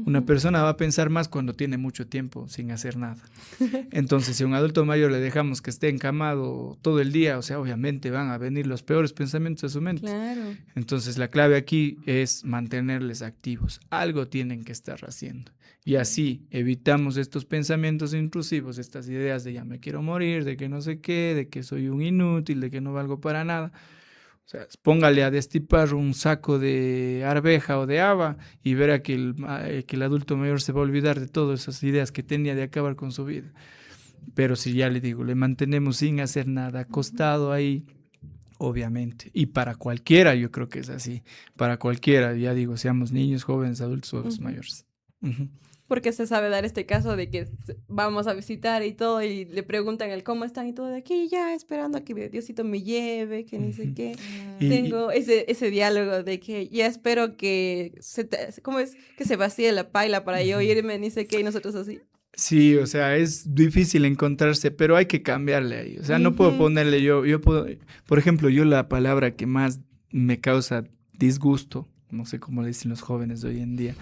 S5: Una persona va a pensar más cuando tiene mucho tiempo sin hacer nada. Entonces, si a un adulto mayor le dejamos que esté encamado todo el día, o sea, obviamente van a venir los peores pensamientos a su mente.
S2: Claro.
S5: Entonces, la clave aquí es mantenerles activos. Algo tienen que estar haciendo. Y así evitamos estos pensamientos intrusivos, estas ideas de ya me quiero morir, de que no sé qué, de que soy un inútil, de que no valgo para nada. O sea, póngale a destipar un saco de arveja o de haba y verá que el adulto mayor se va a olvidar de todas esas ideas que tenía de acabar con su vida. Pero si ya le digo, le mantenemos sin hacer nada, acostado ahí, obviamente. Y para cualquiera, yo creo que es así. Para cualquiera, ya digo, seamos niños, jóvenes, adultos o adultos mayores.
S2: Porque se sabe dar este caso de que vamos a visitar y todo y le preguntan el cómo están y todo de aquí ya esperando a que Diosito me lleve, que ni sé qué. Tengo ese diálogo de que ya espero que ¿cómo es? Que se vacíe la paila para yo irme, ni sé qué, y nosotros así.
S5: Sí, o sea, es difícil encontrarse, pero hay que cambiarle ahí. O sea, no puedo ponerle yo puedo, por ejemplo, yo la palabra que más me causa disgusto, no sé cómo le dicen los jóvenes de hoy en día,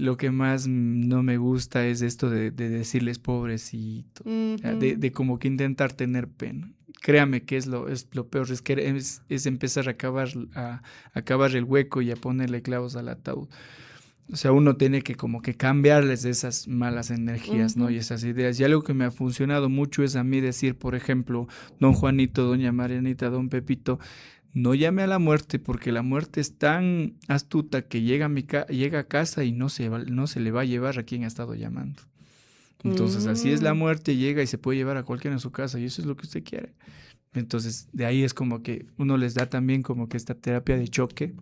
S5: lo que más no me gusta es esto de decirles pobrecito, de como que intentar tener pena. créame que es lo peor, es empezar a cavar el hueco y a ponerle clavos al ataúd. O sea, uno tiene que como que cambiarles esas malas energías, ¿no? Y esas ideas. Y algo que me ha funcionado mucho es a mí decir, por ejemplo, don Juanito, doña Marianita, don Pepito, no llame a la muerte, porque la muerte es tan astuta que llega a casa y no se le va a llevar a quien ha estado llamando. Entonces, así es la muerte, llega y se puede llevar a cualquiera en su casa, y eso es lo que usted quiere. Entonces, de ahí es como que uno les da también como que esta terapia de choque,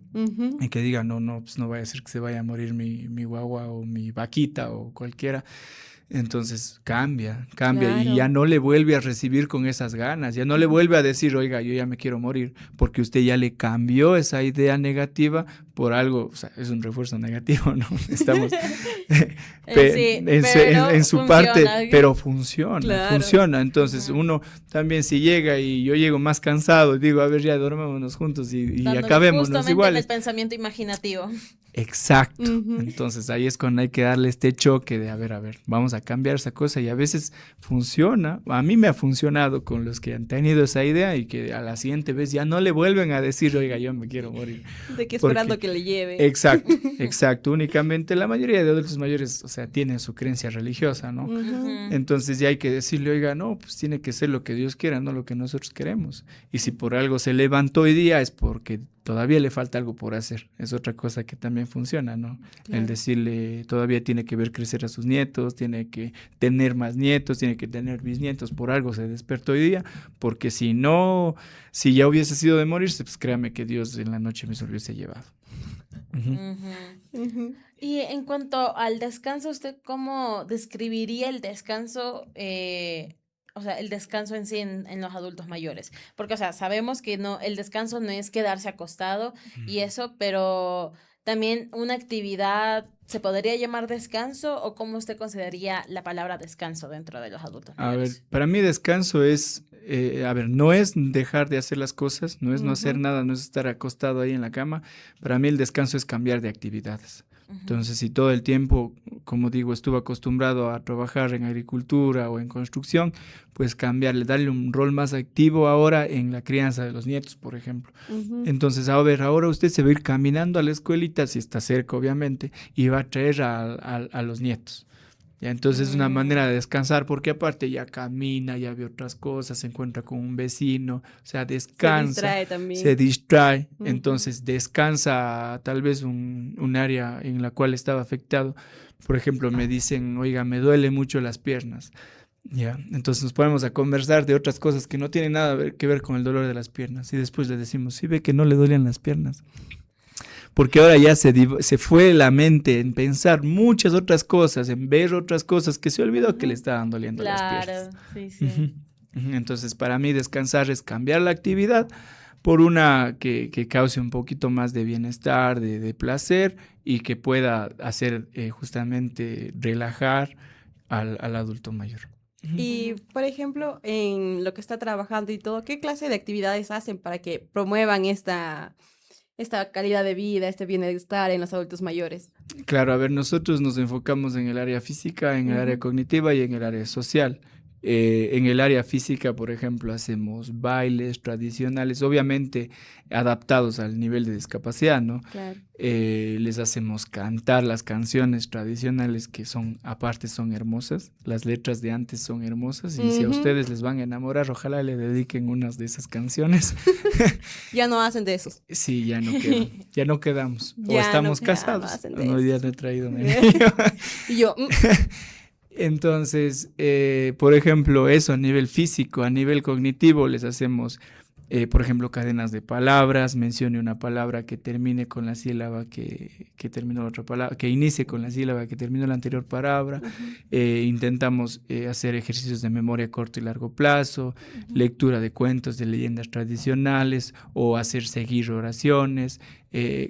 S5: y que diga, no, pues no vaya a ser que se vaya a morir mi guagua o mi vaquita o cualquiera. Entonces cambia
S2: Claro.
S5: y ya no le vuelve a recibir con esas ganas, ya no le vuelve a decir, oiga, yo ya me quiero morir, porque usted ya le cambió esa idea negativa por algo, o sea, es un refuerzo negativo, ¿no? Estamos en su parte, pero funciona. Entonces uno también si llega y yo llego más cansado, digo, a ver, ya dormémonos juntos y acabémonos iguales.
S3: El pensamiento imaginativo.
S5: Exacto. Entonces ahí es cuando hay que darle este choque de, a ver, vamos a cambiar esa cosa, y a veces funciona. A mí me ha funcionado con los que han tenido esa idea y que a la siguiente vez ya no le vuelven a decir, oiga, yo me quiero morir.
S2: De que esperando que le lleve.
S5: Exacto. Únicamente la mayoría de adultos mayores, o sea, tienen su creencia religiosa, ¿no? Entonces ya hay que decirle, oiga, no, pues tiene que ser lo que Dios quiera, no lo que nosotros queremos. Y si por algo se levantó hoy día es porque todavía le falta algo por hacer. Es otra cosa que también funciona, ¿no? Claro. El decirle, todavía tiene que ver crecer a sus nietos, tiene que tener más nietos, tiene que tener bisnietos, por algo se despertó hoy día, porque si no, si ya hubiese sido de morirse, pues créame que Dios en la noche me se hubiese llevado.
S3: Y en cuanto al descanso, ¿usted cómo describiría el descanso? O sea, el descanso en sí en los adultos mayores. Porque, o sea, sabemos que no, el descanso no es quedarse acostado y eso, pero también una actividad, ¿se podría llamar descanso? ¿O cómo usted consideraría la palabra descanso dentro de los adultos mayores?
S5: A ver, para mí descanso es, no es dejar de hacer las cosas, no es no hacer nada, no es estar acostado ahí en la cama. Para mí el descanso es cambiar de actividades. Entonces, si todo el tiempo, como digo, estuve acostumbrado a trabajar en agricultura o en construcción, pues cambiarle, darle un rol más activo ahora en la crianza de los nietos, por ejemplo. Entonces, a ver, ahora usted se va a ir caminando a la escuelita, si está cerca, obviamente, y va a traer a los nietos. Ya, entonces es una manera de descansar, porque aparte ya camina, ya ve otras cosas, se encuentra con un vecino, o sea, descansa, se distrae, entonces descansa tal vez un área en la cual estaba afectado. Por ejemplo, me dicen, oiga, me duele mucho las piernas. Ya, entonces nos ponemos a conversar de otras cosas que no tienen nada que ver con el dolor de las piernas, y después le decimos, ¿sí ve que no le duelen las piernas? Porque ahora ya se fue la mente en pensar muchas otras cosas, en ver otras cosas, que se olvidó que le estaban doliendo las piernas.
S3: Sí.
S5: Entonces, para mí descansar es cambiar la actividad por una que cause un poquito más de bienestar, de placer, y que pueda hacer justamente relajar al adulto mayor.
S2: Y, por ejemplo, en lo que está trabajando y todo, ¿qué clase de actividades hacen para que promuevan esta calidad de vida, este bienestar en los adultos mayores?
S5: Claro, a ver, nosotros nos enfocamos en el área física, en el área cognitiva y en el área social. En el área física, por ejemplo, hacemos bailes tradicionales, obviamente adaptados al nivel de discapacidad, ¿no?
S2: Claro.
S5: Les hacemos cantar las canciones tradicionales, que aparte son hermosas, las letras de antes son hermosas, y si a ustedes les van a enamorar, ojalá le dediquen unas de esas canciones.
S2: Ya no hacen de esos.
S5: Sí, ya no quedamos,
S2: Ya
S5: o estamos
S2: no
S5: casados.
S2: hacen de
S5: Hoy día
S2: esos.
S5: no he traído un
S2: Y yo,
S5: Entonces, por ejemplo, eso a nivel físico, a nivel cognitivo, les hacemos, por ejemplo, cadenas de palabras, mencione una palabra que termine con la sílaba que terminó la otra palabra, que inicie con la sílaba que terminó la anterior palabra. Intentamos hacer ejercicios de memoria a corto y largo plazo, lectura de cuentos, de leyendas tradicionales, o hacer seguir oraciones.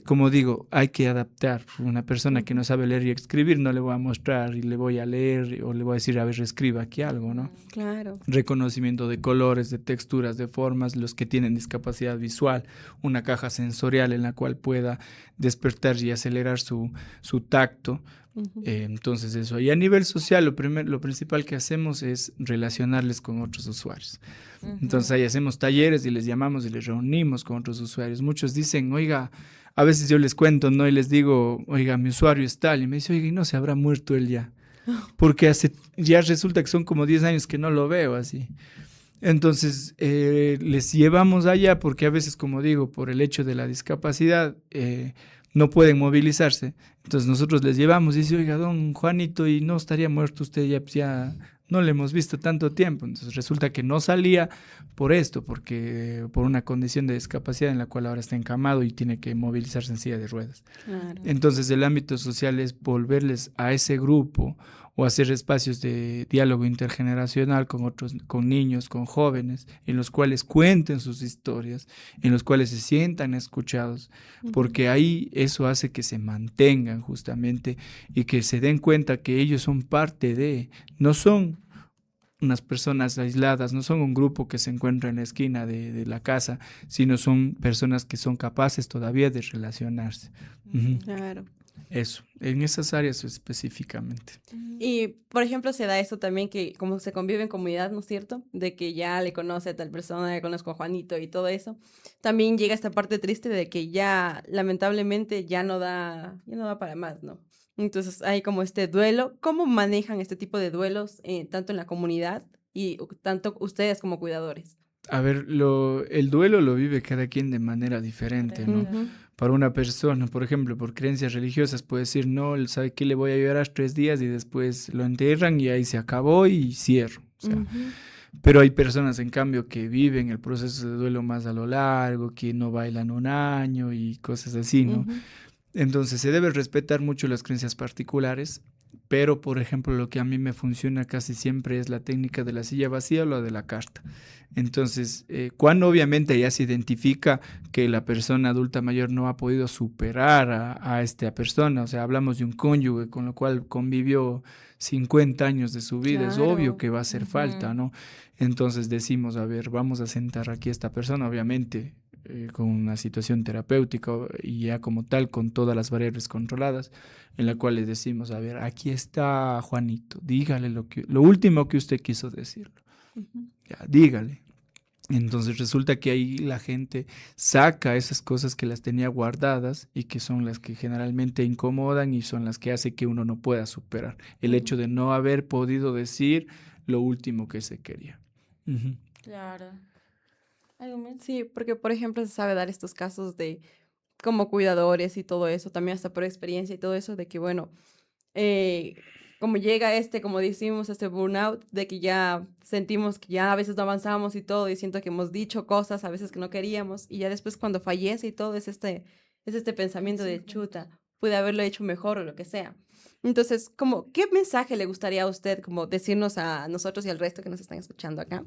S5: Como digo, hay que adaptar. Una persona que no sabe leer y escribir, no le voy a mostrar y le voy a leer o le voy a decir, a ver, escriba aquí algo, ¿no?
S2: claro.
S5: Reconocimiento de colores, de texturas, de formas. Los que tienen discapacidad visual, una caja sensorial en la cual pueda despertar y acelerar su tacto. Entonces eso. Y a nivel social, lo principal que hacemos es relacionarles con otros usuarios. Entonces ahí hacemos talleres y les llamamos y les reunimos con otros usuarios. Muchos dicen, oiga, a veces yo les cuento, ¿no? Y les digo, oiga, mi usuario es tal. Y me dice, oiga, ¿y no se habrá muerto él ya? Porque ya resulta que son como 10 años que no lo veo así. Entonces les llevamos allá porque a veces, como digo, por el hecho de la discapacidad, no pueden movilizarse. Entonces nosotros les llevamos y dice, oiga, don Juanito, ¿y no estaría muerto usted? Ya no le hemos visto tanto tiempo. Entonces resulta que no salía por esto, porque por una condición de discapacidad en la cual ahora está encamado y tiene que movilizarse en silla de ruedas.
S2: Claro.
S5: Entonces el ámbito social es volverles a ese grupo o hacer espacios de diálogo intergeneracional con otros, con niños, con jóvenes, en los cuales cuenten sus historias, en los cuales se sientan escuchados, porque ahí eso hace que se mantengan justamente y que se den cuenta que ellos son parte de, no son unas personas aisladas, no son un grupo que se encuentra en la esquina de la casa, sino son personas que son capaces todavía de relacionarse.
S2: Claro.
S5: Eso, en esas áreas específicamente.
S2: Y, por ejemplo, se da esto también que como se convive en comunidad, ¿no es cierto? De que ya le conoce a tal persona, le conozco a Juanito y todo eso. También llega esta parte triste de que ya, lamentablemente, ya no da para más, ¿no? Entonces hay como este duelo. ¿Cómo manejan este tipo de duelos, tanto en la comunidad y tanto ustedes como cuidadores?
S5: A ver, el duelo lo vive cada quien de manera diferente, ¿no? Para una persona, por ejemplo, por creencias religiosas, puede decir, no, él sabe que le voy a llorar 3 días y después lo enterran y ahí se acabó y cierro. O sea, pero hay personas, en cambio, que viven el proceso de duelo más a lo largo, que no bailan un año y cosas así, ¿no? Entonces, se debe respetar mucho las creencias particulares, pero, por ejemplo, lo que a mí me funciona casi siempre es la técnica de la silla vacía o la de la carta. Entonces, cuando obviamente ya se identifica que la persona adulta mayor no ha podido superar a esta persona, o sea, hablamos de un cónyuge con lo cual convivió 50 años de su vida, es obvio que va a hacer falta, ¿no? Entonces decimos, a ver, vamos a sentar aquí a esta persona, obviamente, con una situación terapéutica y ya como tal, con todas las variables controladas, en la cual le decimos, a ver, aquí está Juanito, dígale lo último que usted quiso decirlo. Ya, dígale. Entonces resulta que ahí la gente saca esas cosas que las tenía guardadas y que son las que generalmente incomodan y son las que hace que uno no pueda superar el hecho de no haber podido decir lo último que se quería.
S3: Claro.
S2: ¿Algo más? Sí, porque por ejemplo se sabe dar estos casos de como cuidadores y todo eso, también hasta por experiencia y todo eso, de que bueno, como llega como decimos, este burnout, de que ya sentimos que ya a veces no avanzamos y todo, y siento que hemos dicho cosas a veces que no queríamos, y ya después cuando fallece y todo, es este pensamiento de chuta, pude haberlo hecho mejor o lo que sea. Entonces, ¿qué mensaje le gustaría a usted como decirnos a nosotros y al resto que nos están escuchando acá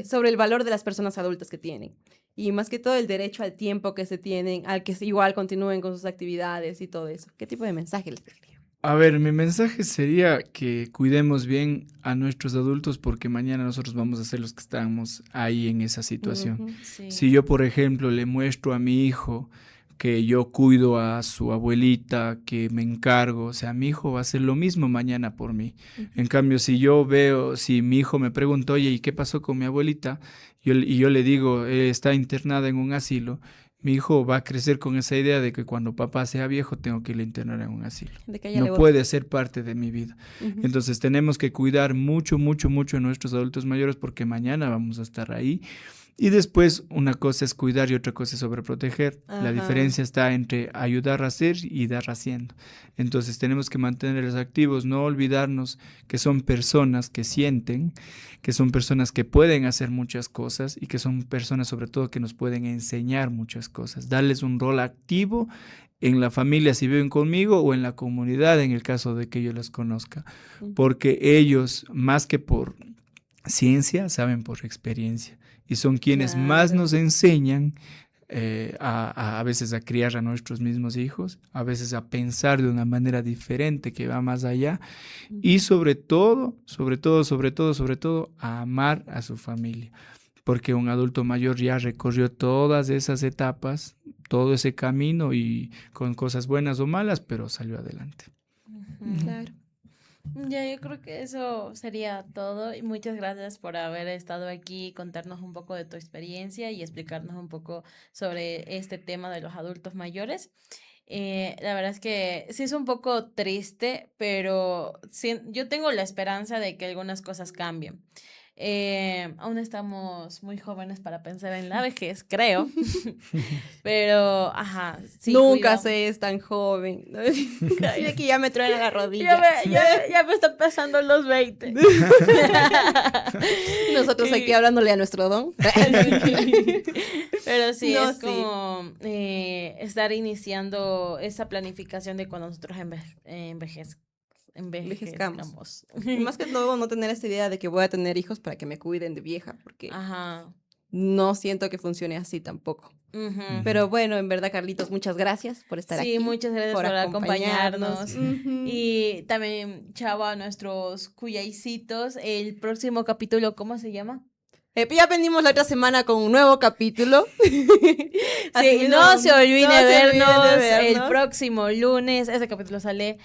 S2: sobre el valor de las personas adultas que tienen? Y más que todo el derecho al tiempo que se tienen, al que igual continúen con sus actividades y todo eso. ¿Qué tipo de mensaje les daría?
S5: A ver, mi mensaje sería que cuidemos bien a nuestros adultos porque mañana nosotros vamos a ser los que estamos ahí en esa situación.
S3: Sí.
S5: Si yo, por ejemplo, le muestro a mi hijo que yo cuido a su abuelita, que me encargo, o sea, mi hijo va a hacer lo mismo mañana por mí. En cambio, si mi hijo me pregunta, oye, ¿y qué pasó con mi abuelita? Y yo le digo, está internada en un asilo. Mi hijo va a crecer con esa idea de que cuando papá sea viejo tengo que ir a internar en un asilo. No puede ser parte de mi vida. Entonces tenemos que cuidar mucho, mucho, mucho a nuestros adultos mayores porque mañana vamos a estar ahí. Y después una cosa es cuidar y otra cosa es sobreproteger. La diferencia está entre ayudar a hacer y dar haciendo. Entonces tenemos que mantenerlos activos, no olvidarnos que son personas que sienten, que son personas que pueden hacer muchas cosas y que son personas sobre todo que nos pueden enseñar muchas cosas. Darles un rol activo en la familia si viven conmigo o en la comunidad en el caso de que yo los conozca. Porque ellos, más que por ciencia, saben por experiencia. Y son quienes más nos enseñan a veces a criar a nuestros mismos hijos, a veces a pensar de una manera diferente que va más allá y sobre todo, a amar a su familia. porque un adulto mayor ya recorrió todas esas etapas, todo ese camino y con cosas buenas o malas, pero salió adelante.
S2: Claro.
S3: Ya, yo creo que eso sería todo y muchas gracias por haber estado aquí, contarnos un poco de tu experiencia y explicarnos un poco sobre este tema de los adultos mayores. La verdad es que sí es un poco triste, pero yo tengo la esperanza de que algunas cosas cambien. Aún estamos muy jóvenes para pensar en la vejez, creo. Pero, ajá, sí,
S2: Nunca
S3: cuidado.
S2: se es tan joven. Y aquí ya me truena la rodilla.
S3: Ya me están pasando los 20.
S2: Nosotros aquí hablándole a nuestro don.
S3: Pero sí,
S2: No,
S3: es
S2: sí.
S3: como estar iniciando esa planificación de cuando nosotros envejezcamos.
S2: Y más que todo, no tener esta idea de que voy a tener hijos para que me cuiden de vieja, porque
S3: Ajá.
S2: no siento que funcione así tampoco.
S3: Ujú.
S2: Pero bueno, en verdad, Carlitos, muchas gracias por estar aquí.
S3: Sí, muchas gracias por acompañarnos.
S2: Ujú.
S3: Y también, chao a nuestros cuyaicitos. El próximo capítulo, ¿cómo se llama?
S2: Ya venimos la otra semana con un nuevo capítulo. Así
S3: Sí,
S2: mismo,
S3: no se olviden de vernos el
S2: vernos
S3: próximo lunes. Ese capítulo sale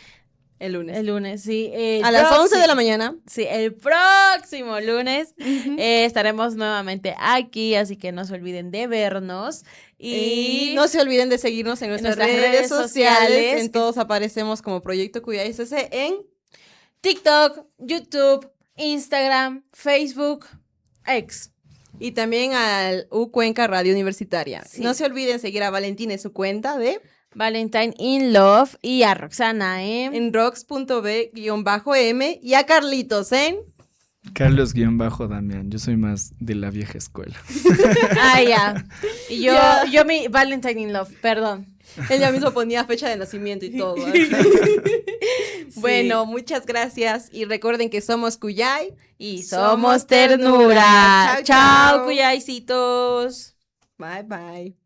S2: el lunes.
S3: el lunes, sí.
S2: A las 11 de la mañana.
S3: Sí, el próximo lunes
S2: Ujú.
S3: estaremos nuevamente aquí, así que no se olviden de vernos.
S2: Y no se olviden de seguirnos en nuestras
S3: nuestras
S2: redes
S3: redes
S2: sociales.
S3: sociales.
S2: En todos aparecemos como Proyecto Cuyay SC en
S3: TikTok, YouTube, Instagram, Facebook, X.
S2: y también al U Cuenca Radio Universitaria.
S3: Sí.
S2: No se olviden seguir a Valentina en su cuenta de
S3: Valentine in Love y a Roxana
S2: en rox.b-m y a Carlitos en
S5: Carlos-Damián, yo soy más de la vieja escuela.
S3: Ah, ya. Y yo,
S2: Ya.
S3: yo mi Valentine in Love, perdón.
S2: Él ya mismo ponía fecha de nacimiento y todo. Bueno, muchas gracias y recuerden que somos Cuyay
S3: Y somos ternura. Chao, cuyaicitos.
S2: Bye, bye.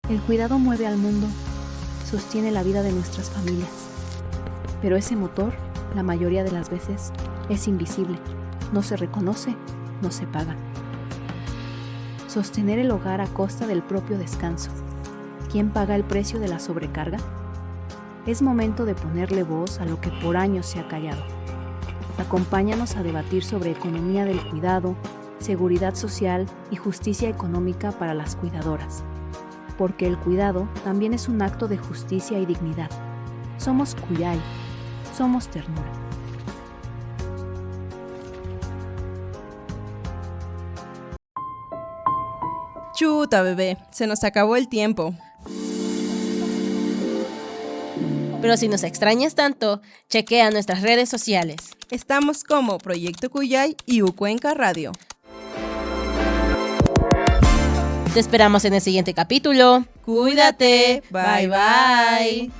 S6: El cuidado mueve al mundo, sostiene la vida de nuestras familias. Pero ese motor, la mayoría de las veces, es invisible, no se reconoce, no se paga. Sostener el hogar a costa del propio descanso. ¿Quién paga el precio de la sobrecarga? Es momento de ponerle voz a lo que por años se ha callado. Acompáñanos a debatir sobre economía del cuidado, seguridad social y justicia económica para las cuidadoras. Porque el cuidado también es un acto de justicia y dignidad. Somos Cuyay, somos ternura.
S2: Chuta, bebé, se nos acabó el tiempo.
S3: Pero si nos extrañas tanto, chequea nuestras redes sociales.
S2: Estamos como Proyecto Cuyay y U Cuenca Radio.
S3: Te esperamos en el siguiente capítulo.
S2: Cuídate. Bye, bye.